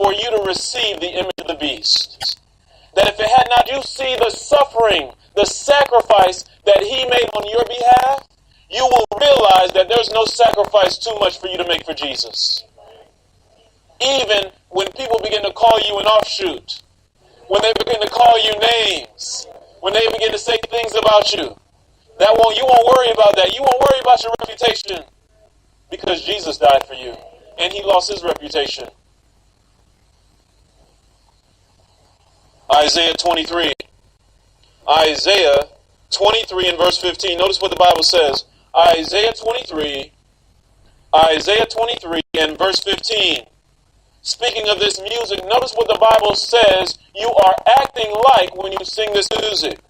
for you to receive the image of the beast. That if it had not, you see the suffering, the sacrifice that he made on your behalf, you will realize that there's no sacrifice too much for you to make for Jesus. Even when people begin to call you an offshoot, when they begin to call you names, when they begin to say things about you, you won't worry about that. You won't worry about your reputation because Jesus died for you and he lost his reputation. Isaiah 23. Isaiah 23 and verse 15. Notice what the Bible says. Isaiah 23 and verse 15. Speaking of this music, notice what the Bible says you are acting like when you sing this music.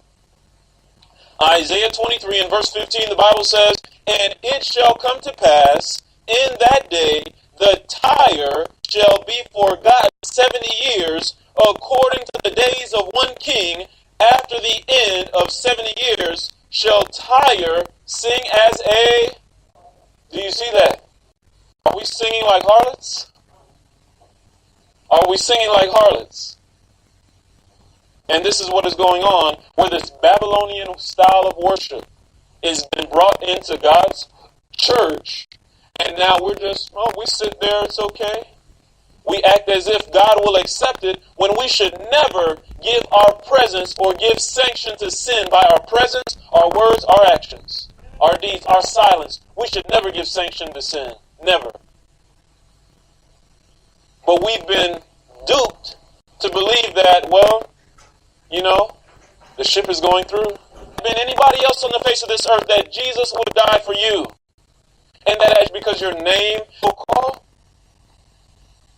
Isaiah 23 and verse 15, the Bible says, and it shall come to pass in that day, the tire shall be forgotten 70 years, according to the days of one king. After the end of 70 years shall Tyre sing as a... Do you see that? Are we singing like harlots? Are we singing like harlots? And this is what is going on, where this Babylonian style of worship is been brought into God's church, and now we're just, we sit there, it's okay. We act as if God will accept it, when we should never give our presence or give sanction to sin by our presence, our words, our actions, our deeds, our silence. We should never give sanction to sin. Never. But we've been duped to believe that, the ship is going through. Been anybody else on the face of this earth that Jesus would die for you, and that because your name will call.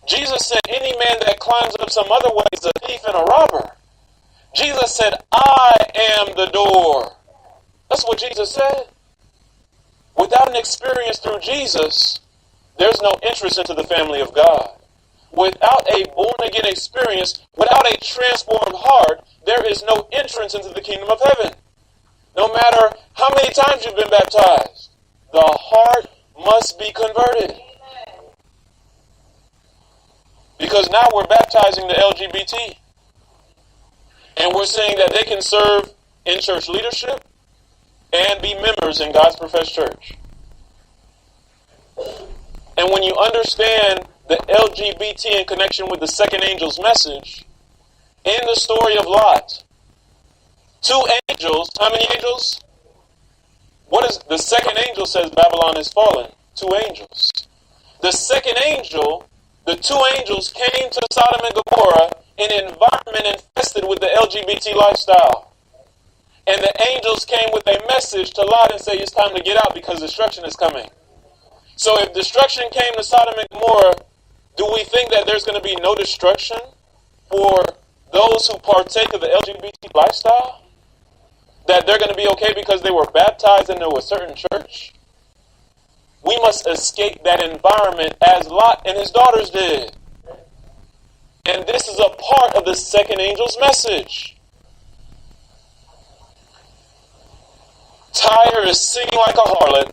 Jesus said, any man that climbs up some other way is a thief and a robber. Jesus said, I am the door. That's what Jesus said. Without an experience through Jesus, there's no entrance into the family of God. Without a born-again experience, without a transformed heart, there is no entrance into the kingdom of heaven. No matter how many times you've been baptized, the heart must be converted. Because now we're baptizing the LGBT. And we're saying that they can serve in church leadership and be members in God's professed church. And when you understand the LGBT in connection with the second angel's message, in the story of Lot, 2 angels, how many angels? What is the second angel says Babylon is fallen? 2 angels. The second angel, the 2 angels came to Sodom and Gomorrah, an environment infested with the LGBT lifestyle. And the angels came with a message to Lot and say, it's time to get out because destruction is coming. So if destruction came to Sodom and Gomorrah, do we think that there's going to be no destruction for those who partake of the LGBT lifestyle? That they're going to be okay because they were baptized into a certain church? We must escape that environment as Lot and his daughters did. And this is a part of the second angel's message. Tyre is singing like a harlot.